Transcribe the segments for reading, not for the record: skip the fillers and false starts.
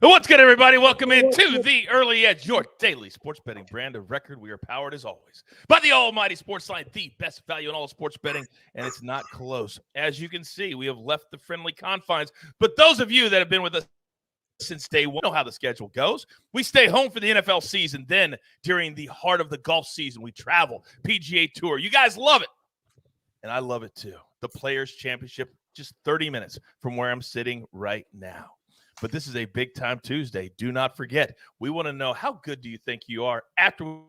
What's good, everybody? Welcome into the Early Edge, your daily sports betting brand of record. We are powered, as always, by the almighty SportsLine, the best value in all sports betting, and it's not close. As you can see, we have left the friendly confines, but those of you that have been with us since day one know how the schedule goes. We stay home for the NFL season. Then, during the heart of the golf season, we travel, PGA Tour. You guys love it, and I love it too. The Players' Championship, just 30 minutes from where I'm sitting right now. But this is a big-time Tuesday. Do not forget, we want to know, how good do you think you are after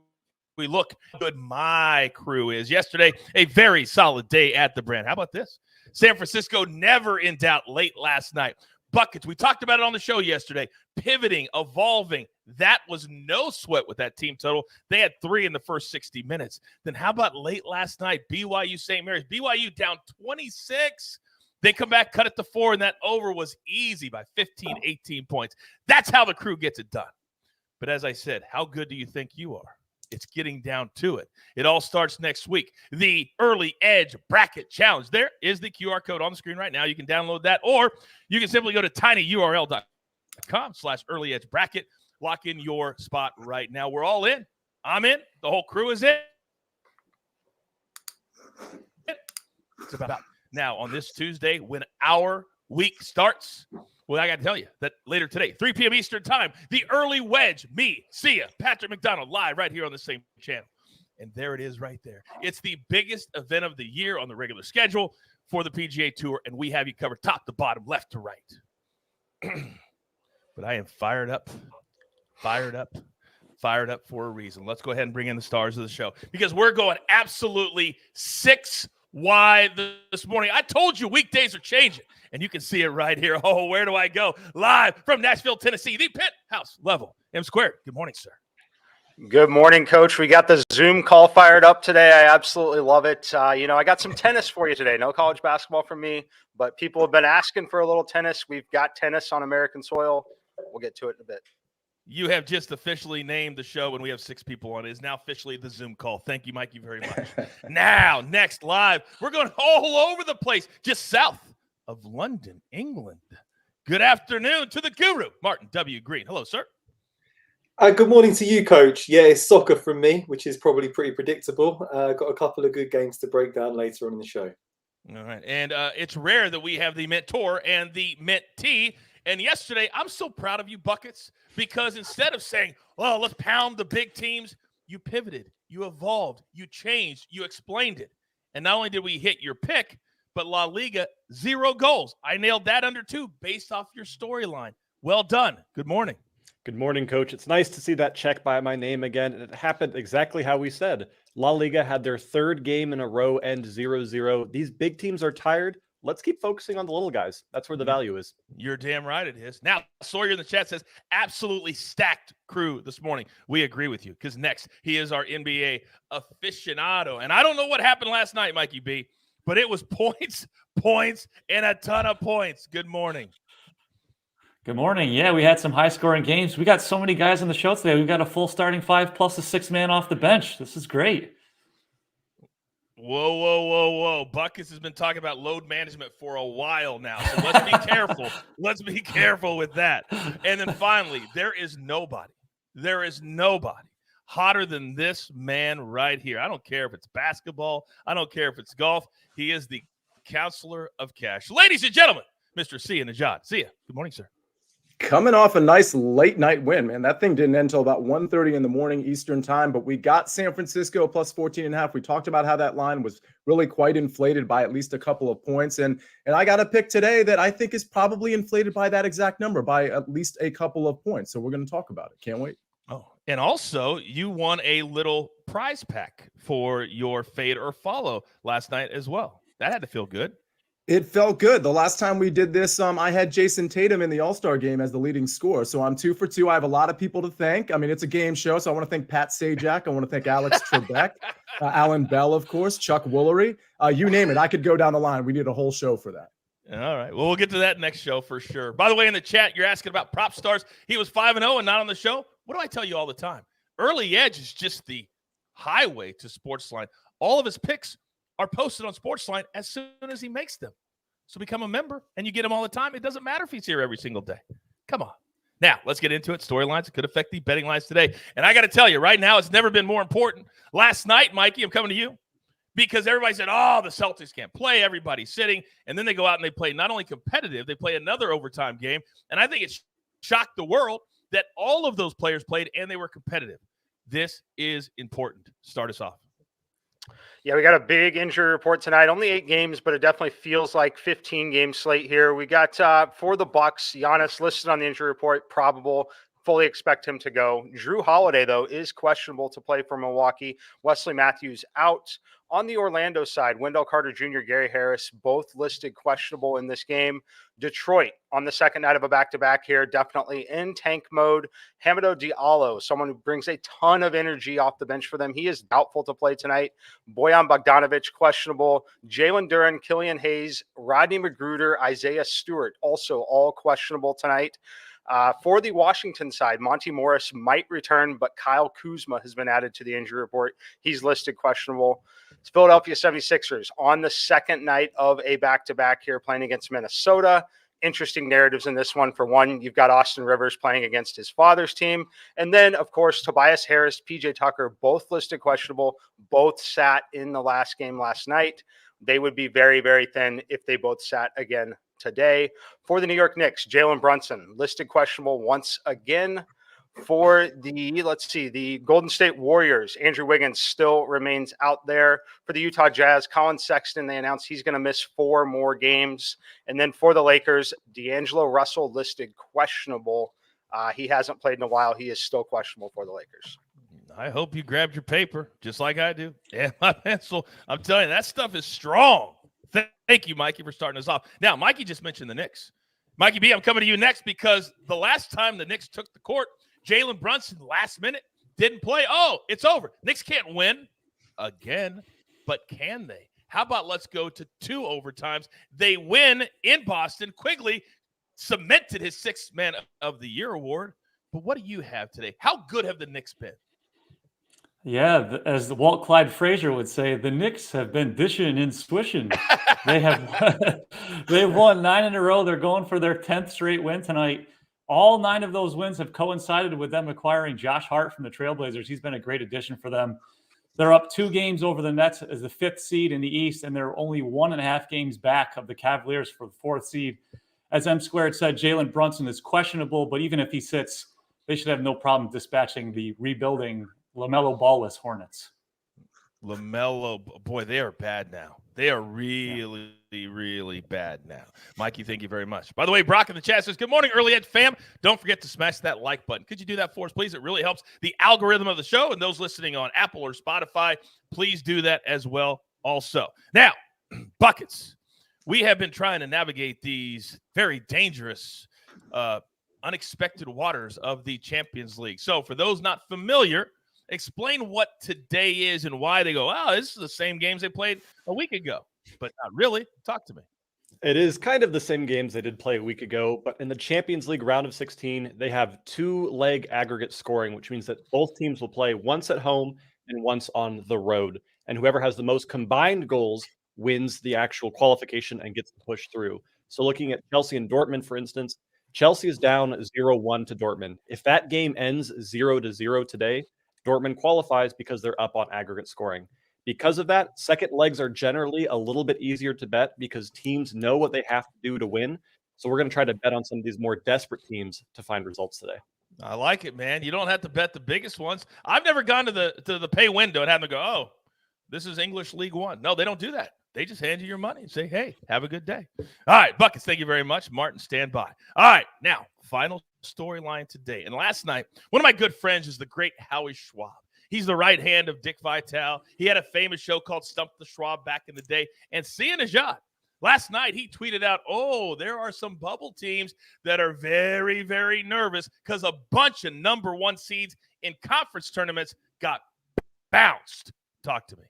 we look how good my crew is. Yesterday, a very solid day at the brand. How about this? San Francisco never in doubt late last night. Buckets, we talked about it on the show yesterday. Pivoting, evolving. That was no sweat with that team total. They had 3 in the first 60 minutes. Then how about late last night? BYU St. Mary's. BYU down 26. They come back, cut it to 4, and that over was easy by 15, 18 points. That's how the crew gets it done. But as I said, how good do you think you are? It's getting down to it. It all starts next week. The Early Edge Bracket Challenge. There is the QR code on the screen right now. You can download that, or you can simply go to tinyurl.com/earlyedgebracket. Lock in your spot right now. We're all in. I'm in. The whole crew is in. It's about now on this Tuesday when our week starts. Well, I got to tell you that later today, 3 p.m. Eastern time, the Early Wedge, me, Sia, Patrick McDonald, live right here on the same channel. And there it is right there. It's the biggest event of the year on the regular schedule for the PGA Tour, and we have you covered top to bottom, left to right. But I am fired up for a reason. Let's go ahead and bring in the stars of the show, because we're going absolutely 6 wide this morning. I told you weekdays are changing, and you can see it right here. Oh, where do I go? Live from Nashville, Tennessee, the penthouse level. M Squared. Good morning, sir. Good morning, Coach. We got the Zoom call fired up today. I absolutely love it. I got some tennis for you today. No college basketball from me, but people have been asking for a little tennis. We've got tennis on American soil. We'll get to it in a bit. You have just officially named the show, and we have 6 people on it. It's now officially the Zoom call. Thank you, Mikey, very much. Now, next live, we're going all over the place, just south of London, England. Good afternoon to the guru, Martin W. Green. Hello, sir. Good morning to you, Coach. Yeah, it's soccer from me, which is probably pretty predictable. Got a couple of good games to break down later on in the show. All right, and it's rare that we have the mentor and the mentee. And yesterday, I'm so proud of you, Buckets, because instead of saying, well, let's pound the big teams, you pivoted, you evolved, you changed, you explained it. And not only did we hit your pick, but La Liga, 0 goals. I nailed that under 2 based off your storyline. Well done. Good morning. Good morning, Coach. It's nice to see that check by my name again. It happened exactly how we said. La Liga had their 3rd game in a row end 0-0. These big teams are tired. Let's keep focusing on the little guys. That's where the value is. You're damn right it is. Now, Sawyer in the chat says, absolutely stacked crew this morning. We agree with you, because next, he is our NBA aficionado. And I don't know what happened last night, Mikey B, but it was points, and a ton of points. Good morning. Good morning. Yeah, we had some high-scoring games. We got so many guys on the show today. We've got a full starting 5 plus a 6-man off the bench. This is great. Whoa. Buckets has been talking about load management for a while now, so let's be careful. Let's be careful with that. And then finally, there is nobody hotter than this man right here. I don't care if it's basketball. I don't care if it's golf. He is the counselor of cash. Ladies and gentlemen, Mr. Sia Nejad. Sia, good morning, sir. Coming off a nice late night win, man. That thing didn't end until about 1:30 in the morning Eastern time, but we got San Francisco plus 14.5. We talked about how that line was really quite inflated by at least a couple of points. And I got a pick today that I think is probably inflated by that exact number, by at least a couple of points. So we're going to talk about it. Can't wait. Oh, and also you won a little prize pack for your fade or follow last night as well. That had to feel good. It felt good. The last time we did this, I had Jason Tatum in the All-Star game as the leading scorer. So I'm 2 for 2. I have a lot of people to thank. I mean, it's a game show, so I want to thank Pat Sajak. I want to thank Alex Trebek, Alan Bell, of course, Chuck Woolery. You name it. I could go down the line. We need a whole show for that. All right. Well, we'll get to that next show for sure. By the way, in the chat, you're asking about prop stars. He was 5-0 and not on the show. What do I tell you all the time? Early Edge is just the highway to SportsLine. All of his picks are posted on SportsLine as soon as he makes them. So become a member, and you get him all the time. It doesn't matter if he's here every single day. Come on. Now, let's get into it. Storylines that could affect the betting lines today. And I got to tell you, right now, it's never been more important. Last night, Mikey, I'm coming to you, because everybody said, oh, the Celtics can't play. Everybody's sitting. And then they go out and they play not only competitive, they play another overtime game. And I think it shocked the world that all of those players played and they were competitive. This is important. Start us off. Yeah, we got a big injury report tonight. Only 8 games, but it definitely feels like 15-game slate here. We got for the Bucks, Giannis listed on the injury report, probable. Fully expect him to go. Drew Holiday, though, is questionable to play for Milwaukee. Wesley Matthews out. On the Orlando side, Wendell Carter Jr., Gary Harris, both listed questionable in this game. Detroit on the second night of a back-to-back here, definitely in tank mode. Hamidou Diallo, someone who brings a ton of energy off the bench for them. He is doubtful to play tonight. Bojan Bogdanovic, questionable. Jalen Duren, Killian Hayes, Rodney Magruder, Isaiah Stewart, also all questionable tonight. For the Washington side, Monty Morris might return, but Kyle Kuzma has been added to the injury report. He's listed questionable. It's Philadelphia 76ers on the second night of a back-to-back here playing against Minnesota. Interesting narratives in this one. For one, you've got Austin Rivers playing against his father's team. And then, of course, Tobias Harris, PJ Tucker, both listed questionable, both sat in the last game last night. They would be very, very thin if they both sat again today. For the New York Knicks, Jalen Brunson listed questionable once again. For the Golden State Warriors, Andrew Wiggins still remains out there. For the Utah Jazz, Colin Sexton, they announced he's going to miss 4 more games. And then for the Lakers, D'Angelo Russell listed questionable. He hasn't played in a while. He is still questionable for the Lakers. I hope you grabbed your paper just like I do. Yeah, my pencil. I'm telling you, that stuff is strong. Thank you, Mikey, for starting us off. Now, Mikey just mentioned the Knicks. Mikey B, I'm coming to you next because the last time the Knicks took the court, Jalen Brunson, last minute, didn't play. Oh, it's over. Knicks can't win again, but can they? How about let's go to 2 overtimes? They win in Boston. Quigley cemented his 6th Man of the Year award. But what do you have today? How good have the Knicks been? Yeah, as the Walt Clyde Frazier would say, the Knicks have been dishing and swishing. They've won 9 in a row. They're going for their 10th straight win tonight. All 9 of those wins have coincided with them acquiring Josh Hart from the Trailblazers. He's been a great addition for them. They're up 2 games over the Nets as the 5th seed in the East, and they're only 1.5 games back of the Cavaliers for the 4th seed. As M Squared said, Jalen Brunson is questionable, but even if he sits, they should have no problem dispatching the rebuilding LaMelo Ball-less Hornets. LaMelo, boy, they are bad now. They are really, really bad now. Mikey, thank you very much. By the way, Brock in the chat says, good morning, Early Edge fam. Don't forget to smash that like button. Could you do that for us, please? It really helps the algorithm of the show. And those listening on Apple or Spotify, please do that as well also. Now, buckets. We have been trying to navigate these very dangerous, unexpected waters of the Champions League. So for those not familiar, explain what today is and why they go, oh, this is the same games they played a week ago. But not really. Talk to me. It is kind of the same games they did play a week ago, but in the Champions League round of 16, they have 2-leg aggregate scoring, which means that both teams will play once at home and once on the road. And whoever has the most combined goals wins the actual qualification and gets to push through. So looking at Chelsea and Dortmund, for instance, Chelsea is down 0-1 to Dortmund. If that game ends 0-0 today, Dortmund qualifies because they're up on aggregate scoring. Because of that, second legs are generally a little bit easier to bet because teams know what they have to do to win. So we're going to try to bet on some of these more desperate teams to find results today. I like it, man. You don't have to bet the biggest ones. I've never gone to the pay window and had them go, oh, this is English League One. No, they don't do that. They just hand you your money and say, hey, have a good day. All right, Buckets, thank you very much. Martin, stand by. All right, now, final storyline today. And last night, one of my good friends is the great Howie Schwab. He's the right hand of Dick Vitale. He had a famous show called Stump the Schwab back in the day. And Sia Nejad, last night, he tweeted out, oh, there are some bubble teams that are very, very nervous because a bunch of number 1 seeds in conference tournaments got bounced. Talk to me.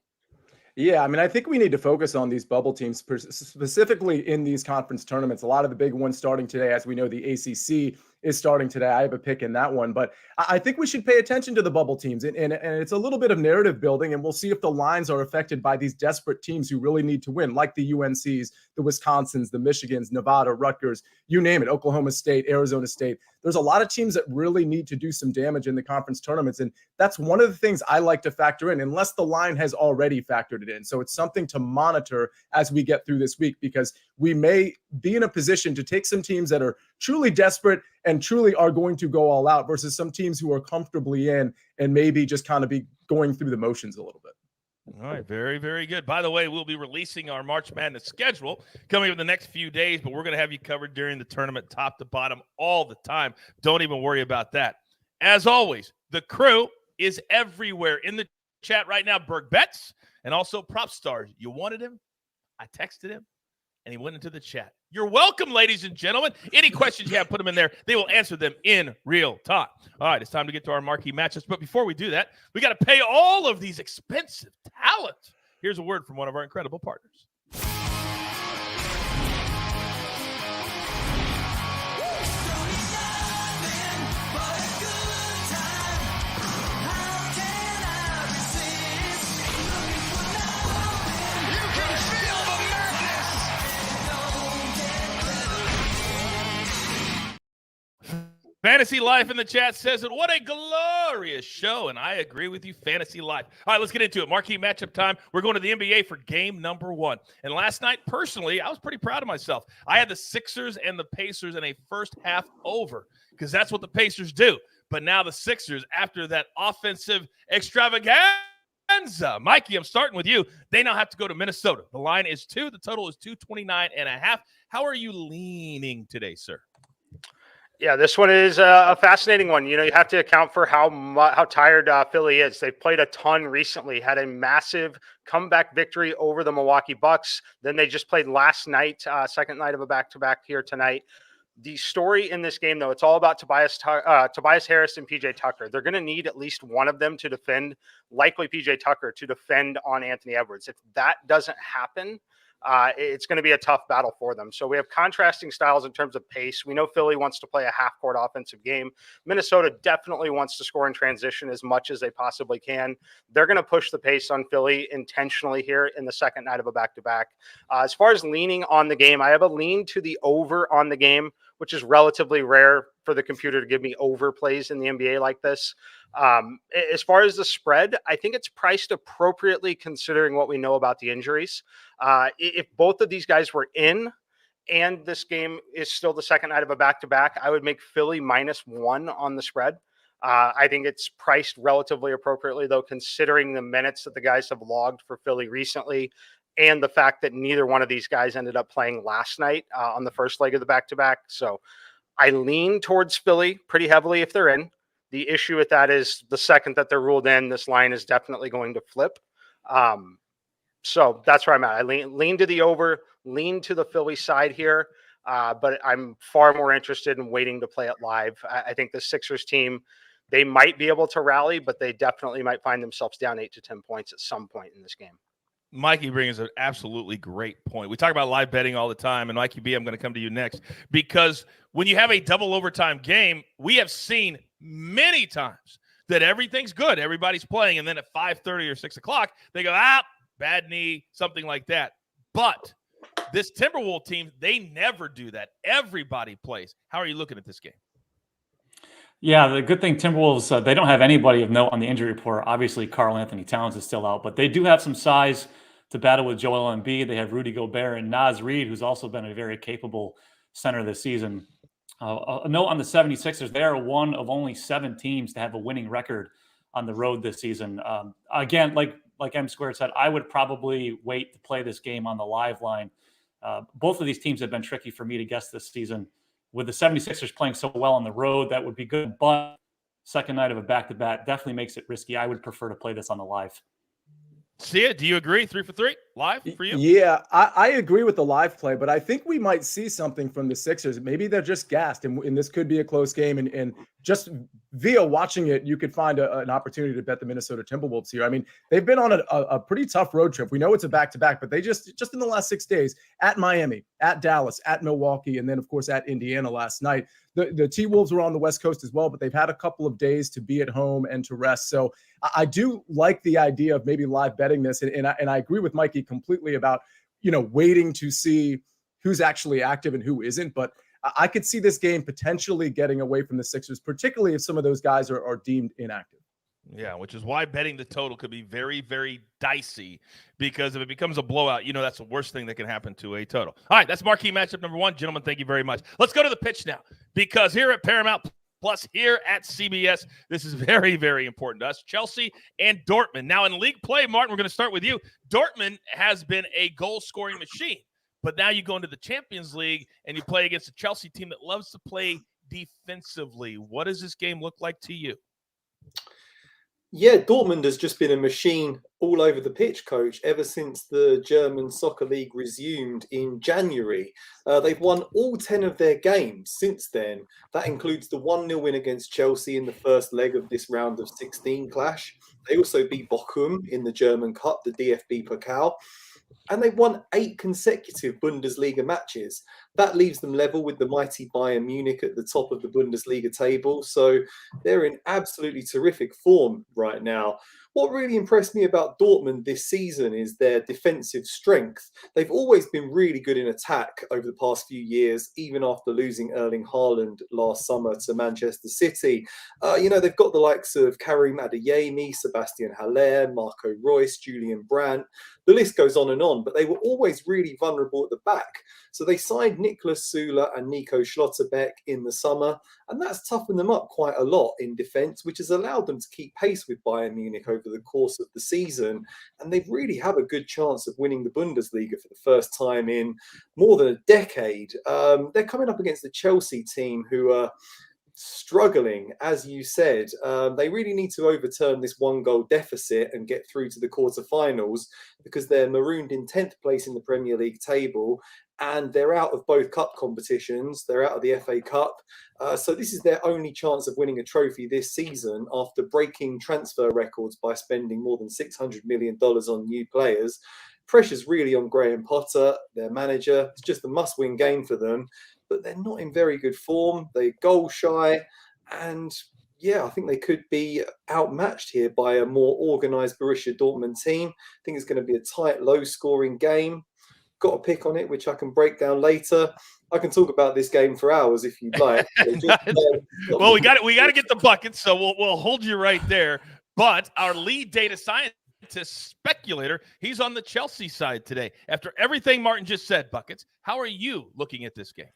Yeah, I mean, I think we need to focus on these bubble teams, specifically in these conference tournaments. A lot of the big ones starting today. As we know, the ACC is starting today. I have a pick in that one. But I think we should pay attention to the bubble teams. And it's a little bit of narrative building, and we'll see if the lines are affected by these desperate teams who really need to win, like the UNCs, the Wisconsins, the Michigans, Nevada, Rutgers, you name it, Oklahoma State, Arizona State. there's a lot of teams that really need to do some damage in the conference tournaments. And that's one of the things I like to factor in, unless the line has already factored it in. So it's something to monitor as we get through this week, because we may be in a position to take some teams that are truly desperate and truly are going to go all out versus some teams who are comfortably in and maybe just kind of be going through the motions a little bit. All right, very, very good. By the way, we'll be releasing our March Madness schedule coming up in the next few days, but we're going to have you covered during the tournament, top to bottom, all the time. Don't even worry about that. As always, the crew is everywhere in the chat right now. Berg Betts and also Prop Stars. You wanted him? I texted him, and he went into the chat. You're welcome, ladies and gentlemen. Any questions you have, put them in there. They will answer them in real time. All right, it's time to get to our marquee matchups. But before we do that, we got to pay all of these expensive talent. Here's a word from one of our incredible partners. Fantasy Life in the chat says it. What a glorious show. And I agree with you, Fantasy Life. All right, let's get into it. Marquee matchup time. We're going to the NBA for game number 1. And last night, personally, I was pretty proud of myself. I had the Sixers and the Pacers in a first half over because that's what the Pacers do. But now the Sixers, after that offensive extravaganza, Mikey, I'm starting with you. They now have to go to Minnesota. The line is 2. The total is 229.5. How are you leaning today, sir? Yeah, this one is a fascinating one. You know, you have to account for how tired Philly is. They've played a ton recently, had a massive comeback victory over the Milwaukee Bucks. Then they just played last night, second night of a back-to-back here tonight. The story in this game, though, it's all about Tobias Harris and PJ Tucker. They're going to need at least one of them to defend, likely PJ Tucker, to defend on Anthony Edwards. If that doesn't happen, it's going to be a tough battle for them. So we have contrasting styles in terms of pace. We know Philly wants to play a half-court offensive game. Minnesota definitely wants to score in transition as much as they possibly can. They're going to push the pace on Philly intentionally here in the second night of a back-to-back. As far as leaning on the game, I have a lean to the over on the game, which is relatively rare for the computer to give me overplays in the NBA like this. As far as the spread, I think it's priced appropriately considering what we know about the injuries. If both of these guys were in and this game is still the second night of a back-to-back, I would make Philly -1 on the spread. I think it's priced relatively appropriately, though, considering the minutes that the guys have logged for Philly recently and the fact that neither one of these guys ended up playing last night on the first leg of the back-to-back. So I lean towards Philly pretty heavily if they're in. The issue with that is the second that they're ruled in, this line is definitely going to flip. So that's where I'm at. I lean to the over, lean to the Philly side here, but I'm far more interested in waiting to play it live. I think the Sixers team, they might be able to rally, but they definitely might find themselves down 8 to 10 points at some point in this game. Mikey brings an absolutely great point. We talk about live betting all the time, and Mikey B, I'm going to come to you next, because when you have a double overtime game, we have seen many times that everything's good. Everybody's playing, and then at 5:30 or 6 o'clock, they go, bad knee, something like that. But this Timberwolves team, they never do that. Everybody plays. How are you looking at this game? Yeah, the good thing, Timberwolves, they don't have anybody of note on the injury report. Obviously, Karl Anthony Towns is still out, but they do have some size to battle with Joel Embiid. They have Rudy Gobert and Naz Reid, who's also been a very capable center this season. A note on the 76ers, they are one of only 7 teams to have a winning record on the road this season. Again, like M Squared said, I would probably wait to play this game on the live line. Both of these teams have been tricky for me to guess this season. With the 76ers playing so well on the road, that would be good. But second night of a back-to-back definitely makes it risky. I would prefer to play this on the live. Sia, do you agree? 3 for 3 live for you? Yeah, I agree with the live play, but I think we might see something from the Sixers. Maybe they're just gassed, and this could be a close game. And just via watching it, you could find an opportunity to bet the Minnesota Timberwolves here. I mean, they've been on a pretty tough road trip. We know it's a back-to-back, but they just in the last 6 days, at Miami, at Dallas, at Milwaukee, and then, of course, at Indiana last night. The T-Wolves were on the West Coast as well, but they've had a couple of days to be at home and to rest. So I do like the idea of maybe live betting this. And I agree with Mikey completely about, waiting to see who's actually active and who isn't. But I could see this game potentially getting away from the Sixers, particularly if some of those guys are deemed inactive. Yeah, which is why betting the total could be very, very dicey, because if it becomes a blowout, that's the worst thing that can happen to a total. All right, that's marquee matchup number one. Gentlemen, thank you very much. Let's go to the pitch now, because here at Paramount Plus, here at CBS, this is very, very important to us. Chelsea and Dortmund. Now, in league play, Martin, we're going to start with you. Dortmund has been a goal-scoring machine, but now you go into the Champions League and you play against a Chelsea team that loves to play defensively. What does this game look like to you? Yeah, Dortmund has just been a machine all over the pitch, Coach, ever since the German Soccer League resumed in January. They've won all 10 of their games since then. That includes the 1-0 win against Chelsea in the first leg of this round of 16 clash. They also beat Bochum in the German Cup, the DFB Pokal. And they've won 8 consecutive Bundesliga matches. That leaves them level with the mighty Bayern Munich at the top of the Bundesliga table. So they're in absolutely terrific form right now. What really impressed me about Dortmund this season is their defensive strength. They've always been really good in attack over the past few years, even after losing Erling Haaland last summer to Manchester City. They've got the likes of Karim Adeyemi, Sebastian Haller, Marco Reus, Julian Brandt. The list goes on and on, but they were always really vulnerable at the back. So they signed Niklas Süle and Nico Schlotterbeck in the summer, and that's toughened them up quite a lot in defence, which has allowed them to keep pace with Bayern Munich over the course of the season. And they really have a good chance of winning the Bundesliga for the first time in more than a decade. They're coming up against the Chelsea team, who are struggling, as you said. They really need to overturn this 1-goal deficit and get through to the quarterfinals, because they're marooned in 10th place in the Premier League table, and they're out of both cup competitions. They're out of the FA Cup. So this is their only chance of winning a trophy this season, after breaking transfer records by spending more than $600 million on new players. Pressure's really on Graham Potter, their manager. It's just a must-win game for them, but they're not in very good form. They're goal shy, and I think they could be outmatched here by a more organised Borussia Dortmund team. I think it's going to be a tight, low-scoring game. Got a pick on it, which I can break down later. I can talk about this game for hours if you'd like. Well, we got to get the buckets, so we'll hold you right there. But our lead data scientist speculator, he's on the Chelsea side today. After everything Martin just said, buckets, how are you looking at this game?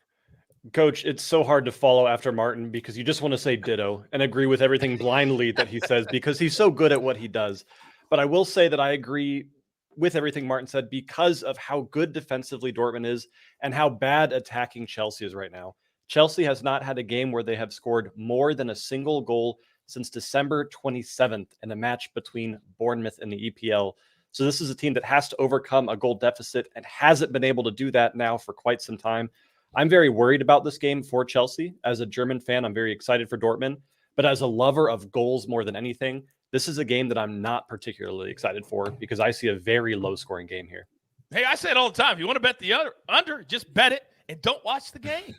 Coach, it's so hard to follow after Martin, because you just want to say ditto and agree with everything blindly that he says, because he's so good at what he does. But I will say that I agree with everything Martin said, because of how good defensively Dortmund is and how bad attacking Chelsea is right now. Chelsea has not had a game where they have scored more than a single goal since December 27th in a match between Bournemouth and the EPL. So this is a team that has to overcome a goal deficit and hasn't been able to do that now for quite some time. I'm very worried about this game for Chelsea. As a German fan, I'm very excited for Dortmund. But as a lover of goals more than anything, this is a game that I'm not particularly excited for, because I see a very low-scoring game here. Hey, I say it all the time. If you want to bet the under, just bet it and don't watch the game.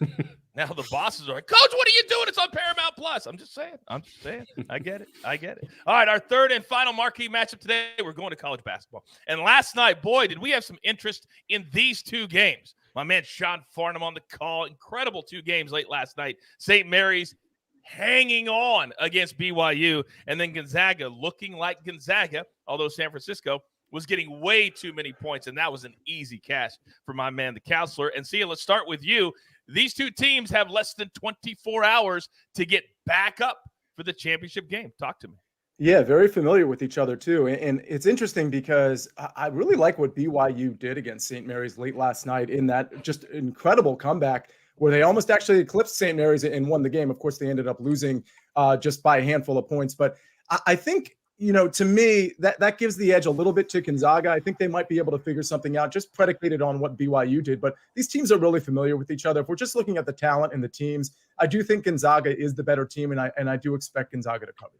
Now the bosses are like, Coach, what are you doing? It's on Paramount Plus. I'm just saying. I get it. All right, our third and final marquee matchup today, we're going to college basketball. And last night, boy, did we have some interest in these two games. My man Sean Farnham on the call. Incredible 2 games late last night. St. Mary's hanging on against BYU, and then Gonzaga looking like Gonzaga, although San Francisco was getting way too many points, and that was an easy cash for my man, the counselor. And Sia, let's start with you. These two teams have less than 24 hours to get back up for the championship game. Talk to me. Yeah, very familiar with each other too. And it's interesting because I really like what BYU did against St. Mary's late last night, in that just incredible comeback where they almost actually eclipsed St. Mary's and won the game. Of course, they ended up losing just by a handful of points. But I think, to me, that gives the edge a little bit to Gonzaga. I think they might be able to figure something out just predicated on what BYU did. But these teams are really familiar with each other. If we're just looking at the talent and the teams, I do think Gonzaga is the better team, and I do expect Gonzaga to cover.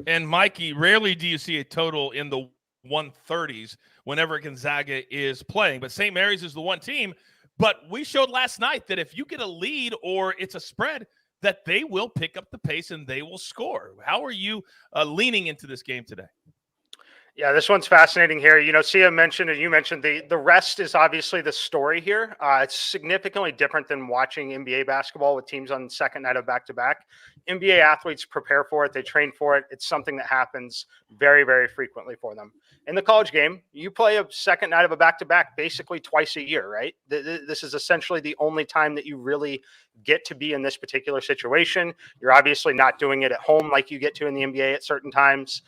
And Mikey, rarely do you see a total in the 130s whenever Gonzaga is playing. But St. Mary's is the one team. But we showed last night that if you get a lead or it's a spread, that they will pick up the pace and they will score. How are you leaning into this game today? Yeah, this one's fascinating here. Sia mentioned, and you mentioned the rest is obviously the story here. It's significantly different than watching NBA basketball with teams on second night of back-to-back. NBA athletes prepare for it. They train for it. It's something that happens very, very frequently for them. In the college game, you play a second night of a back-to-back basically twice a year, right? This is essentially the only time that you really get to be in this particular situation. You're obviously not doing it at home like you get to in the NBA at certain times.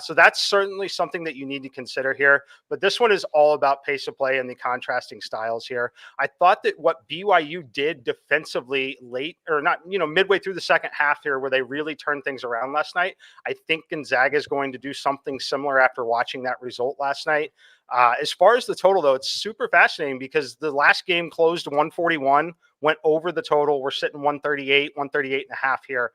So that's certainly something that you need to consider here. But this one is all about pace of play and the contrasting styles here. I thought that what BYU did defensively midway through the second half here, where they really turned things around last night, I think Gonzaga is going to do something similar after watching that result last night. As far as the total, though, it's super fascinating because the last game closed 141, went over the total. We're sitting 138 and a half here.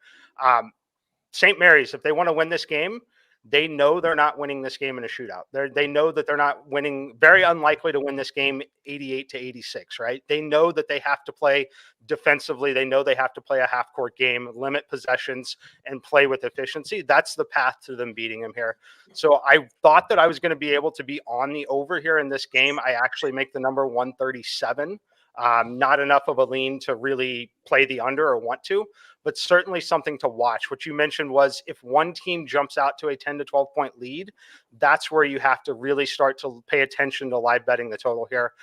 St. Mary's, if they want to win this game, they know they're not winning this game in a shootout. They know that they're not winning, very unlikely to win this game 88-86, right? They know that they have to play defensively. They know they have to play a half-court game, limit possessions, and play with efficiency. That's the path to them beating them here. So I thought that I was going to be able to be on the over here in this game. I actually make the number 137. Not enough of a lean to really play the under or want to, but certainly something to watch. What you mentioned was if one team jumps out to a 10 to 12 point lead, that's where you have to really start to pay attention to live betting the total here.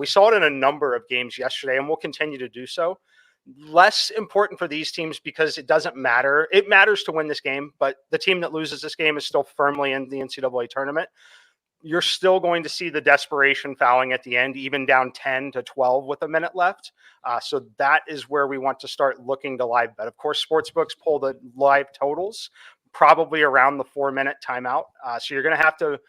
We saw it in a number of games yesterday, and we'll continue to do so. Less important for these teams because it doesn't matter. It matters to win this game, but the team that loses this game is still firmly in the NCAA tournament. You're still going to see the desperation fouling at the end, even down 10 to 12 with a minute left. So that is where we want to start looking to live bet. Of course, sportsbooks pull the live totals probably around the 4-minute timeout. So you're going to have to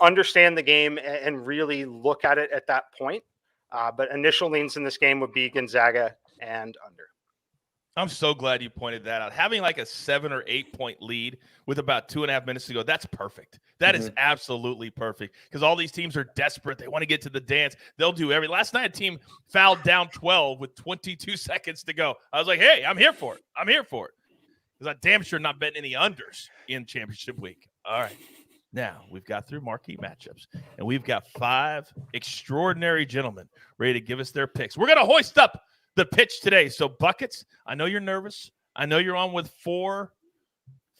understand the game and really look at it at that point. But initial leans in this game would be Gonzaga and under. I'm so glad you pointed that out. Having like a 7 or 8 point lead with about 2.5 minutes to go, that's perfect. That is absolutely perfect because all these teams are desperate. They want to get to the dance. They'll do every. Last night, a team fouled down 12 with 22 seconds to go. I was like, hey, I'm here for it. I'm here for it because I'm damn sure not betting any unders in championship week. All right. Now, we've got through marquee matchups, and we've got 5 extraordinary gentlemen ready to give us their picks. We're going to hoist up the pitch today. So, Buckets, I know you're nervous. I know you're on with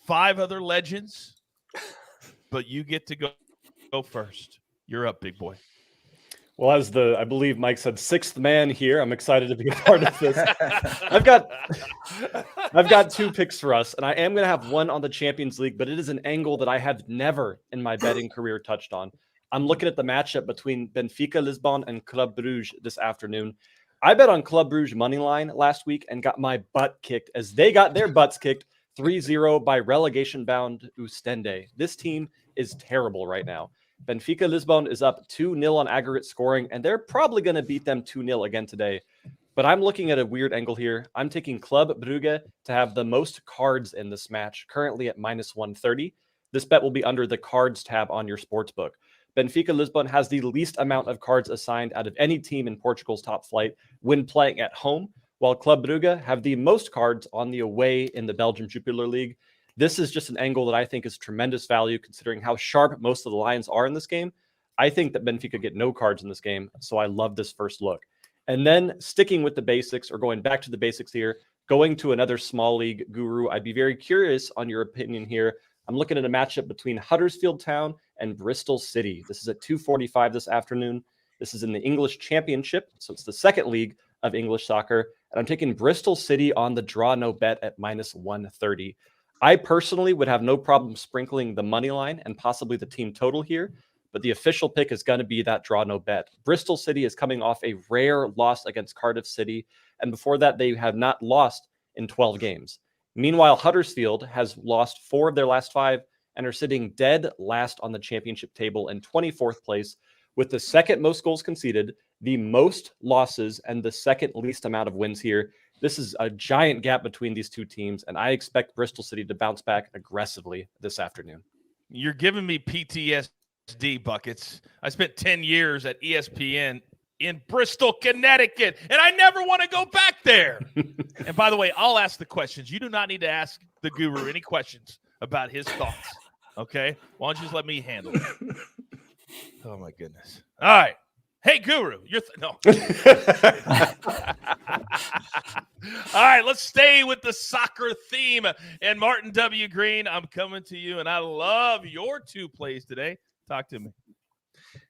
5 other legends, but you get to go first. You're up, big boy. Well, as I believe Mike said, 6th man here, I'm excited to be a part of this. I've got 2 picks for us, and I am going to have one on the Champions League, but it is an angle that I have never in my betting career touched on. I'm looking at the matchup between Benfica Lisbon and Club Brugge this afternoon. I bet on Club Brugge money line last week and got my butt kicked as they got their butts kicked 3-0 by relegation-bound Ostende. This team is terrible right now. Benfica Lisbon is up 2-0 on aggregate scoring, and they're probably going to beat them 2-0 again today. But I'm looking at a weird angle here. I'm taking Club Brugge to have the most cards in this match, currently at -130. This bet will be under the cards tab on your sportsbook. Benfica Lisbon has the least amount of cards assigned out of any team in Portugal's top flight when playing at home, while Club Brugge have the most cards on the away in the Belgium Jupiler League. This is just an angle that I think is tremendous value considering how sharp most of the lines are in this game. I think that Benfica get no cards in this game, so I love this first look. And then sticking with the basics, or going back to the basics here, going to another small league guru, I'd be very curious on your opinion here. I'm looking at a matchup between Huddersfield Town and Bristol City. This is at 2:45 this afternoon. This is in the English Championship, so it's the second league of English soccer. And I'm taking Bristol City on the draw no bet at -130. I personally would have no problem sprinkling the money line and possibly the team total here, but the official pick is going to be that draw no bet. Bristol City is coming off a rare loss against Cardiff City, and before that, they have not lost in 12 games. Meanwhile, Huddersfield has lost 4 of their last 5 and are sitting dead last on the championship table in 24th place with the second most goals conceded, the most losses, and the second least amount of wins here. This is a giant gap between these two teams, and I expect Bristol City to bounce back aggressively this afternoon. You're giving me PTSD, Buckets. I spent 10 years at ESPN in Bristol, Connecticut, and I never want to go back there. And by the way, I'll ask the questions. You do not need to ask the guru any questions about his thoughts Okay, why don't you just let me handle it? Oh my goodness! All right, hey Guru, no. All right, let's stay with the soccer theme. And Martin W. Green, I'm coming to you, and I love your 2 plays today. Talk to me.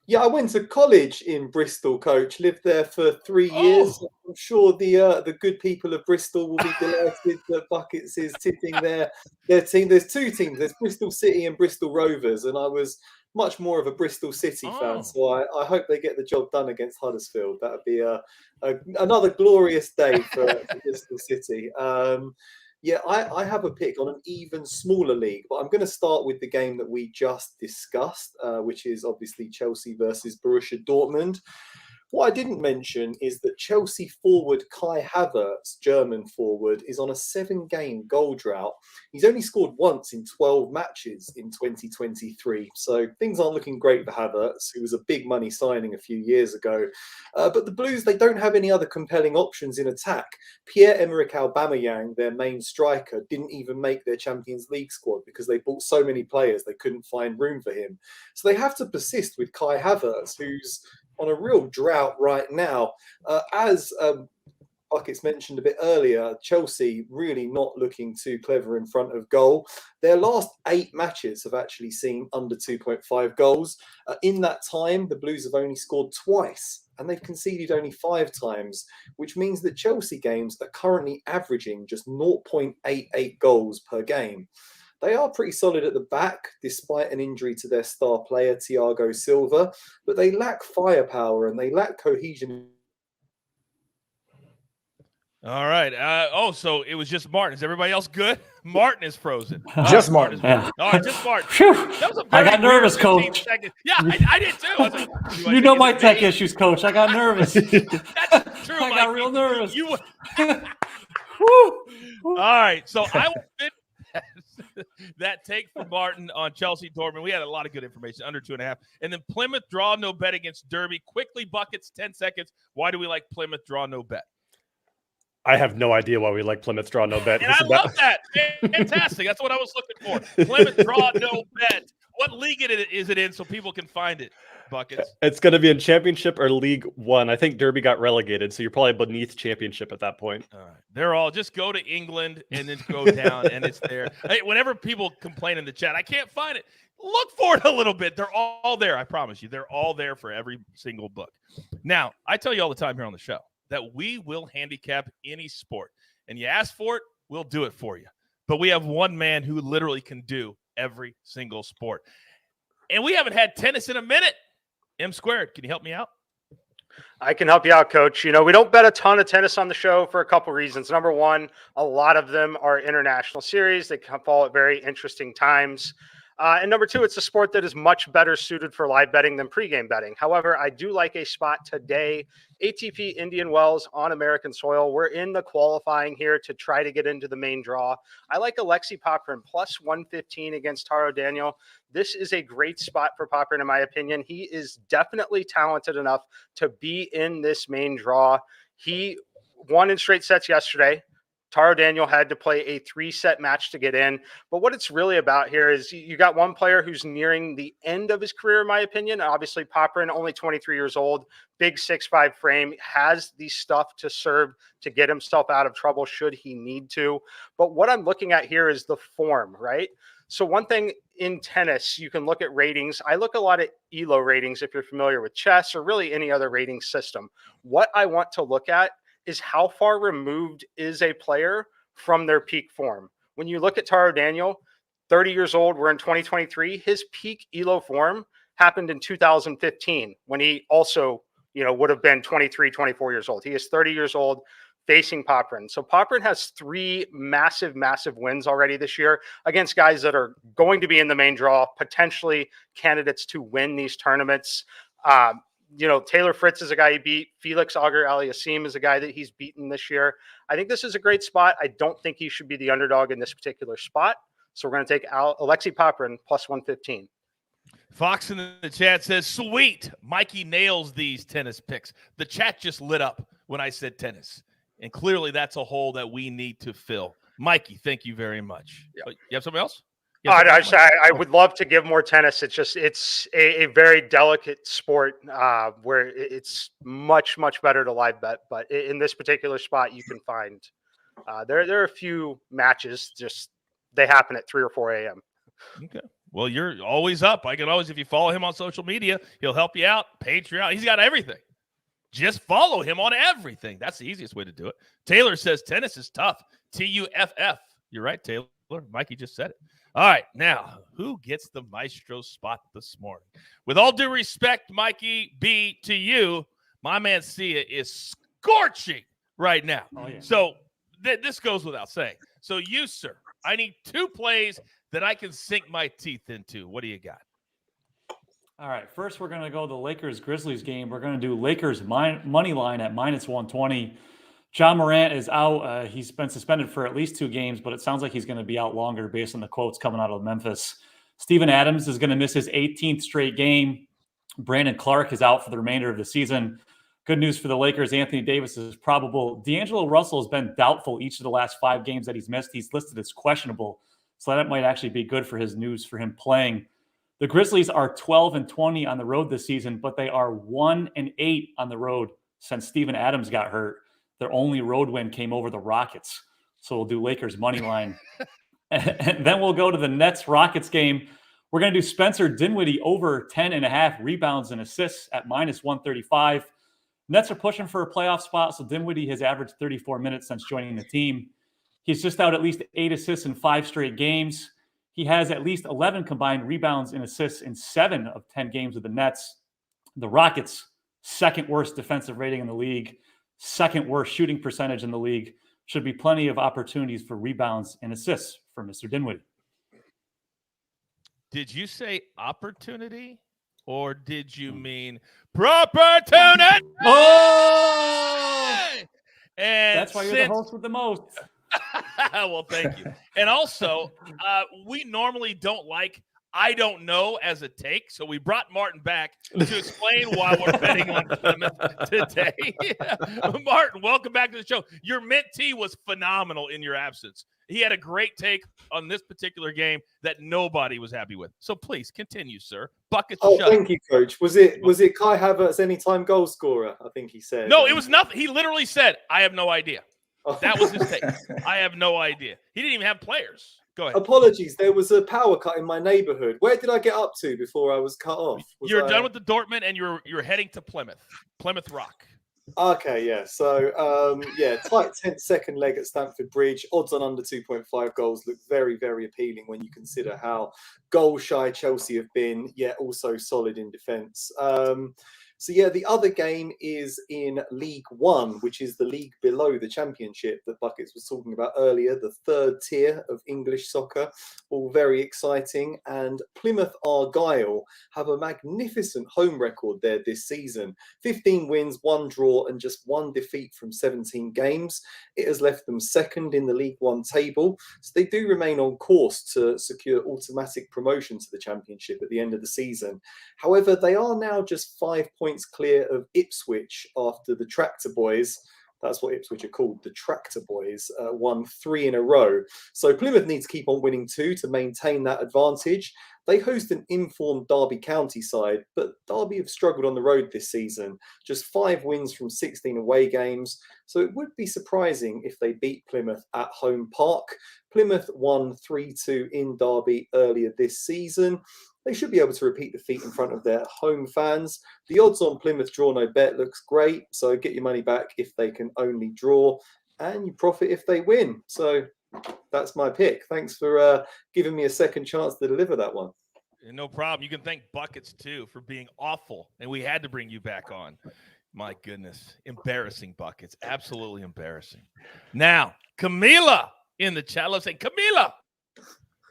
Yeah, I went to college in Bristol, Coach. Lived there for 3 years. Oh. I'm sure the good people of Bristol will be delighted that Buckets is tipping their team. There's 2 teams. There's Bristol City and Bristol Rovers, and I was much more of a Bristol City fan, so I hope they get the job done against Huddersfield. That would be another glorious day for Bristol City. Yeah, I have a pick on an even smaller league, but I'm going to start with the game that we just discussed, which is obviously Chelsea versus Borussia Dortmund. What I didn't mention is that Chelsea forward Kai Havertz, German forward, is on a 7-game goal drought. He's only scored once in 12 matches in 2023. So things aren't looking great for Havertz, who was a big money signing a few years ago. But the Blues, they don't have any other compelling options in attack. Pierre-Emerick Aubameyang, their main striker, didn't even make their Champions League squad because they bought so many players they couldn't find room for him. So they have to persist with Kai Havertz, who's on a real drought right now. As Buckets mentioned a bit earlier, Chelsea really not looking too clever in front of goal. Their last 8 matches have actually seen under 2.5 goals. In that time, the Blues have only scored twice, and they've conceded only 5 times, which means that Chelsea games are currently averaging just 0.88 goals per game. They are pretty solid at the back, despite an injury to their star player, Thiago Silva, but they lack firepower and they lack cohesion. All right. So it was just Martin. Is everybody else good? Martin is frozen. Just Martin. All right, just Martin. That was a I very got nervous, weird 15 Coach. seconds. Yeah, I did too. I was like, You know my tech issues, Coach. I got nervous. That's true, I Mike. got real nervous. All right. So I will fit that take from Martin on Chelsea Dortmund. We had a lot of good information, under 2.5. And then Plymouth draw no bet against Derby. Quickly, Buckets, 10 seconds. Why do we like Plymouth draw no bet? I have no idea why we like Plymouth draw no bet. And I love that. Fantastic. That's what I was looking for. Plymouth draw no bet. What league is it in so people can find it, Buckets? It's going to be in Championship or League One. I think Derby got relegated, so you're probably beneath Championship at that point. All right. They're all just go to England and then go down, and it's there. Hey, whenever people complain in the chat, I can't find it. Look for it a little bit. They're all there. I promise you. They're all there for every single book. Now, I tell you all the time here on the show that we will handicap any sport. And you ask for it, we'll do it for you. But we have one man who literally can do every single sport. And we haven't had tennis in a minute. M Squared, can you help me out? I can help you out, Coach. You know, we don't bet a ton of tennis on the show for a couple reasons. Number one, a lot of them are international series. They fall at very interesting times. And number two, it's a sport that is much better suited for live betting than pregame betting. However, I do like a spot today, ATP Indian Wells on American soil. We're in the qualifying here to try to get into the main draw. I like Alexei Popyrin plus 115 against Taro Daniel. This is a great spot for Popyrin, in my opinion. He is definitely talented enough to be in this main draw. He won in straight sets yesterday. Taro Daniel had to play a 3-set match to get in. But what it's really about here is you got one player who's nearing the end of his career, in my opinion. Obviously, Popyrin, only 23 years old, big 6'5" frame, has the stuff to serve to get himself out of trouble should he need to. But what I'm looking at here is the form, right? So one thing in tennis, you can look at ratings. I look a lot at ELO ratings if you're familiar with chess or really any other rating system. What I want to look at is how far removed is a player from their peak form. When you look at Taro Daniel, 30 years old, we're in 2023. His peak ELO form happened in 2015 when he also, would have been 23, 24 years old. He is 30 years old facing Popyrin. So Popyrin has 3 massive, massive wins already this year against guys that are going to be in the main draw, potentially candidates to win these tournaments. Taylor Fritz is a guy he beat. Felix Auger-Aliassime is a guy that he's beaten this year. I think this is a great spot. I don't think he should be the underdog in this particular spot. So we're going to take Alexei Popyrin plus 115. Fox in the chat says, sweet. Mikey nails these tennis picks. The chat just lit up when I said tennis. And clearly that's a hole that we need to fill. Mikey, thank you very much. Yep. You have something else? I would love to give more tennis. It's a very delicate sport where it's much better to live bet. But in this particular spot, you can find there are a few matches. Just they happen at 3 or 4 a.m. Okay. Well, you're always up. I can always, if you follow him on social media, he'll help you out. Patreon, he's got everything. Just follow him on everything. That's the easiest way to do it. Taylor says tennis is tough. TUFF. You're right, Taylor. Mikey just said it. All right, now, who gets the maestro spot this morning? With all due respect, Mikey B, to you, my man Sia is scorching right now. Oh, yeah. So this goes without saying. So you, sir, I need 2 plays that I can sink my teeth into. What do you got? All right, first we're going to go the Lakers-Grizzlies game. We're going to do Lakers money line at -120. John Morant is out. He's been suspended for at least 2 games, but it sounds like he's going to be out longer based on the quotes coming out of Memphis. Steven Adams is going to miss his 18th straight game. Brandon Clark is out for the remainder of the season. Good news for the Lakers. Anthony Davis is probable. D'Angelo Russell has been doubtful each of the last 5 games that he's missed. He's listed as questionable, so that might actually be good for his news for him playing. The Grizzlies are 12-20 on the road this season, but they are 1-8 on the road since Steven Adams got hurt. Their only road win came over the Rockets. So we'll do Lakers money line. And then we'll go to the Nets-Rockets game. We're going to do Spencer Dinwiddie over 10.5 rebounds and assists at -135. Nets are pushing for a playoff spot, so Dinwiddie has averaged 34 minutes since joining the team. He's just out at least 8 assists in 5 straight games. He has at least 11 combined rebounds and assists in 7 of 10 games with the Nets. The Rockets, second worst defensive rating in the league, second worst shooting percentage in the league. Should be plenty of opportunities for rebounds and assists for Mr. Dinwiddie. Did you say opportunity or did you mean propertunity? Oh! And that's why you're the host with the most. Well, thank you. And also, we normally don't like I don't know as a take, so we brought Martin back to explain why we're betting on Plymouth today. Martin, welcome back to the show. Your mint tea was phenomenal in your absence. He had a great take on this particular game that nobody was happy with. So please continue, sir. Buckets. Thank you, Coach. Was it Kai Havertz anytime goal scorer? I think he said. No, it was nothing. He literally said, "I have no idea." That was his take. I have no idea. He didn't even have players. Go ahead. Apologies. There was a power cut in my neighborhood. Where did I get up to before I was cut off? You're done with the Dortmund and you're heading to Plymouth Rock. Okay, yeah. So, tight 10-second leg at Stamford Bridge. Odds on under 2.5 goals look very, very appealing when you consider how goal-shy Chelsea have been, yet also solid in defence. The other game is in League One, which is the league below the Championship that Buckets was talking about earlier, the 3rd tier of English soccer. All very exciting. And Plymouth Argyle have a magnificent home record there this season. 15 wins, 1 draw, and just 1 defeat from 17 games. It has left them 2nd in the League One table. So they do remain on course to secure automatic promotion to the Championship at the end of the season. However, they are now just 5 points clear of Ipswich after the Tractor Boys, that's what Ipswich are called, the Tractor Boys, won 3 in a row. So Plymouth needs to keep on winning 2 to maintain that advantage. They host an informed Derby County side, but Derby have struggled on the road this season. Just 5 wins from 16 away games. So it would be surprising if they beat Plymouth at home park. Plymouth won 3-2 in Derby earlier this season. They should be able to repeat the feat in front of their home fans. The odds on Plymouth draw no bet looks great. So get your money back if they can only draw, and you profit if they win. So that's my pick. Thanks for giving me a second chance to deliver that one. No problem. You can thank Buckets, too, for being awful. And we had to bring you back on. My goodness. Embarrassing, Buckets. Absolutely embarrassing. Now, Camila in the chat. Let's say Camila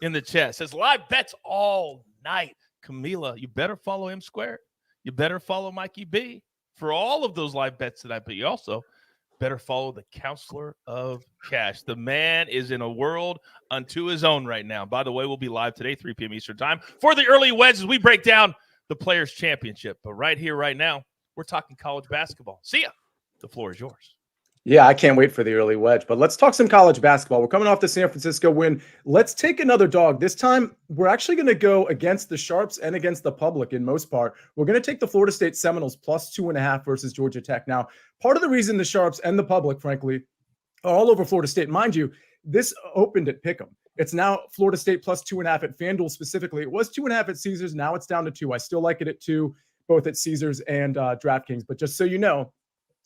in the chat says live bets all night. Camila, you better follow M Squared. You better follow Mikey B for all of those live bets tonight, but you also better follow the Counselor of Cash. The man is in a world unto his own right now. By the way, we'll be live today, 3 p.m. Eastern time for the early wedge as we break down the Players' Championship. But right here, right now, we're talking college basketball. See ya. The floor is yours. Yeah, I can't wait for the early wedge. But let's talk some college basketball. We're coming off the San Francisco win. Let's take another dog. This time, we're actually going to go against the Sharps and against the public in most part. We're going to take the Florida State Seminoles plus 2.5 versus Georgia Tech. Now, part of the reason the Sharps and the public, frankly, are all over Florida State, mind you, this opened at Pick'em. It's now Florida State plus 2.5 at FanDuel specifically. It was 2.5 at Caesars. Now it's down to 2. I still like it at 2, both at Caesars and DraftKings. But just so you know,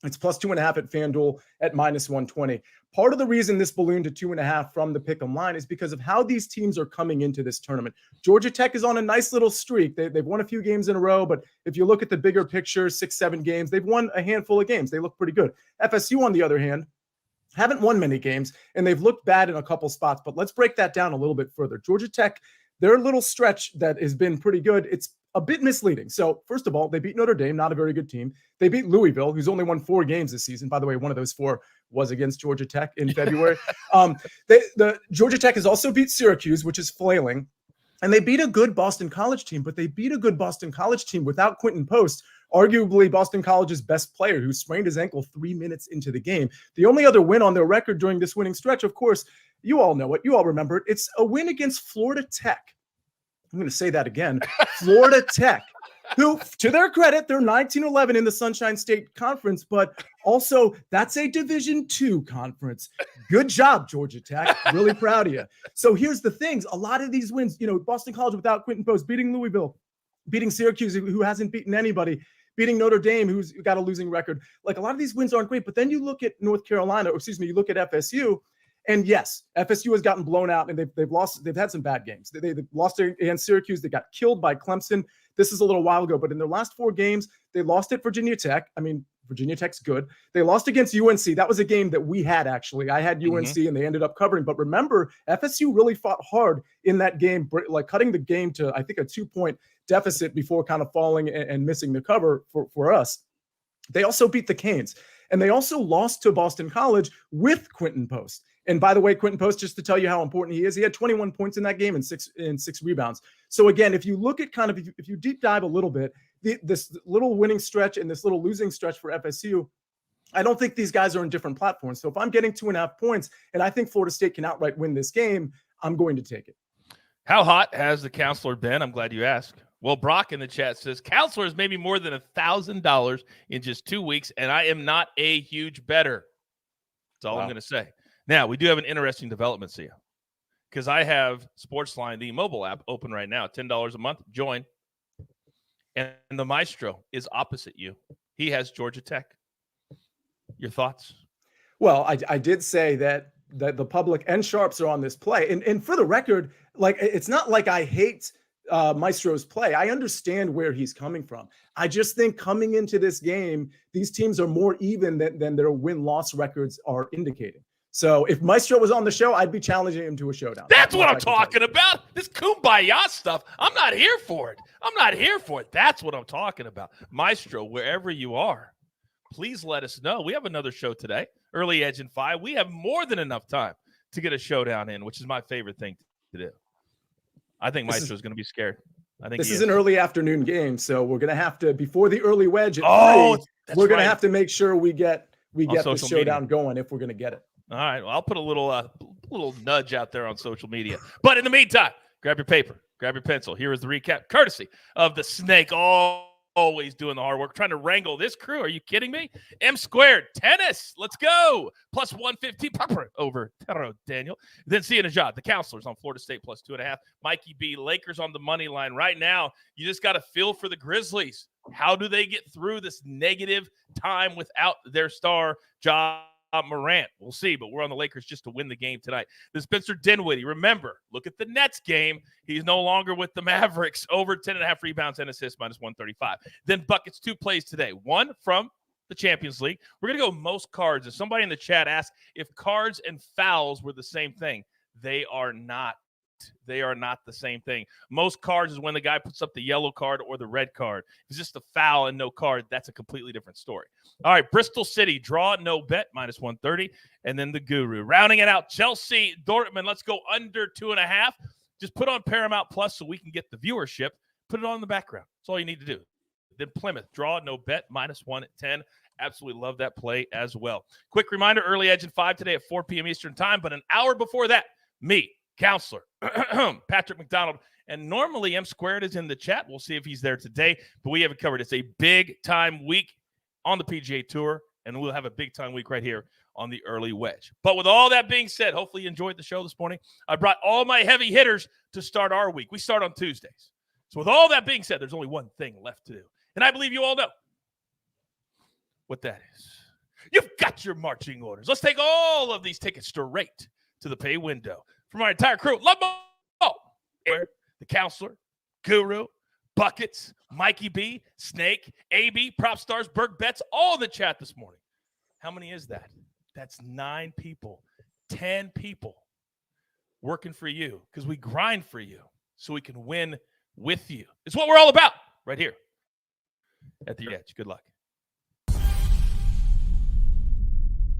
it's plus 2.5 at FanDuel at minus 120. Part of the reason this ballooned to 2.5 from the Pick'em line is because of how these teams are coming into this tournament. Georgia Tech is on a nice little streak. They've won a few games in a row, but if you look at the bigger picture, 6-7 games, they've won a handful of games. They look pretty good. FSU, on the other hand, haven't won many games, and they've looked bad in a couple spots. But let's break that down a little bit further. Georgia Tech, their little stretch that has been pretty good, it's a bit misleading. So first of all, they beat Notre Dame, not a very good team. They beat Louisville, who's only won 4 games this season. By the way, one of those 4 was against Georgia Tech in February. The Georgia Tech has also beat Syracuse, which is flailing. And they beat a good Boston College team, but they beat a good Boston College team without Quentin Post, arguably Boston College's best player, who sprained his ankle 3 minutes into the game. The only other win on their record during this winning stretch, of course, you all know it. You all remember it. It's a win against Florida Tech. I'm going to say that again. Florida Tech, who, to their credit, they're 19-11 in the Sunshine State Conference, but also that's a Division II conference. Good job, Georgia Tech. Really proud of you. So here's the things. A lot of these wins, Boston College without Quentin Post, beating Louisville, beating Syracuse, who hasn't beaten anybody, beating Notre Dame, who's got a losing record. Like, a lot of these wins aren't great, but then you look at North Carolina, you look at FSU, and yes, FSU has gotten blown out, and they've lost. They've had some bad games. They've lost against Syracuse. They got killed by Clemson. This is a little while ago, but in their last 4 games, they lost at Virginia Tech. I mean, Virginia Tech's good. They lost against UNC. That was a game that we had, actually. I had UNC, and they ended up covering. But remember, FSU really fought hard in that game, like cutting the game to, I think, a 2-point deficit before kind of falling and missing the cover for us. They also beat the Canes, and they also lost to Boston College with Quentin Post. And by the way, Quentin Post, just to tell you how important he is, he had 21 points in that game and 6 rebounds. So again, if you look at if you deep dive a little bit, this little winning stretch and this little losing stretch for FSU, I don't think these guys are in different platforms. So if I'm getting 2.5 points and I think Florida State can outright win this game, I'm going to take it. How hot has the counselor been? I'm glad you asked. Well, Brock in the chat says, counselor is maybe more than $1,000 in just 2 weeks, and I am not a huge bettor. That's all I'm going to say. Now, we do have an interesting development, Sia, because I have SportsLine, the mobile app, open right now, $10 a month. Join. And the maestro is opposite you. He has Georgia Tech. Your thoughts? Well, I did say that the public and Sharps are on this play. And for the record, like, it's not like I hate Maestro's play. I understand where he's coming from. I just think coming into this game, these teams are more even than their win-loss records are indicating. So if Maestro was on the show, I'd be challenging him to a showdown. That's what I'm talking about. This kumbaya stuff, I'm not here for it. That's what I'm talking about. Maestro, wherever you are, please let us know. We have another show today, Early Edge and 5. We have more than enough time to get a showdown in, which is my favorite thing to do. I think Maestro is going to be scared. I think this is an early afternoon game, so we're going to have to, before the early wedge at 3, we're going to have to make sure we get the showdown going if we're going to get it. All right. Well, I'll put a little nudge out there on social media. But in the meantime, grab your paper, grab your pencil. Here is the recap, courtesy of the Snake. Always doing the hard work, trying to wrangle this crew. Are you kidding me? M Squared tennis. Let's go. Plus 150 over Taro Daniel. Then Sia Nejad, the counselors on Florida State plus 2.5. Mikey B, Lakers on the money line right now. You just got to feel for the Grizzlies. How do they get through this negative time without their star, Ja Morant? We'll see, but we're on the Lakers just to win the game tonight. The Spencer Dinwiddie, remember, look at the Nets game. He's no longer with the Mavericks. Over 10.5 rebounds and assists, minus 135. Then buckets, 2 plays today. One from the Champions League. We're going to go most cards. If somebody in the chat asked if cards and fouls were the same thing, they are not. They are not the same thing. Most cards is when the guy puts up the yellow card or the red card. If it's just a foul and no card, that's a completely different story. All right, Bristol City, draw, no bet, minus 130. And then the Guru. Rounding it out, Chelsea, Dortmund, let's go under 2.5. Just put on Paramount Plus so we can get the viewership. Put it on in the background. That's all you need to do. Then Plymouth, draw, no bet, minus 110. Absolutely love that play as well. Quick reminder, early edge in 5 today at 4 p.m. Eastern time, but an hour before that, me, Counselor, Patrick McDonald, and normally M Squared is in the chat. We'll see if he's there today, but we have it covered. It's a big-time week on the PGA Tour, and we'll have a big-time week right here on the early wedge. But with all that being said, hopefully you enjoyed the show this morning. I brought all my heavy hitters to start our week. We start on Tuesdays. So with all that being said, there's only one thing left to do, and I believe you all know what that is. You've got your marching orders. Let's take all of these tickets straight to the pay window. From our entire crew, love them all. The Counselor, Guru, Buckets, Mikey B, Snake, AB, Prop Stars, Berg Betts, all in the chat this morning. How many is that? That's 9 people, 10 people working for you because we grind for you so we can win with you. It's what we're all about right here at the Edge. Good luck.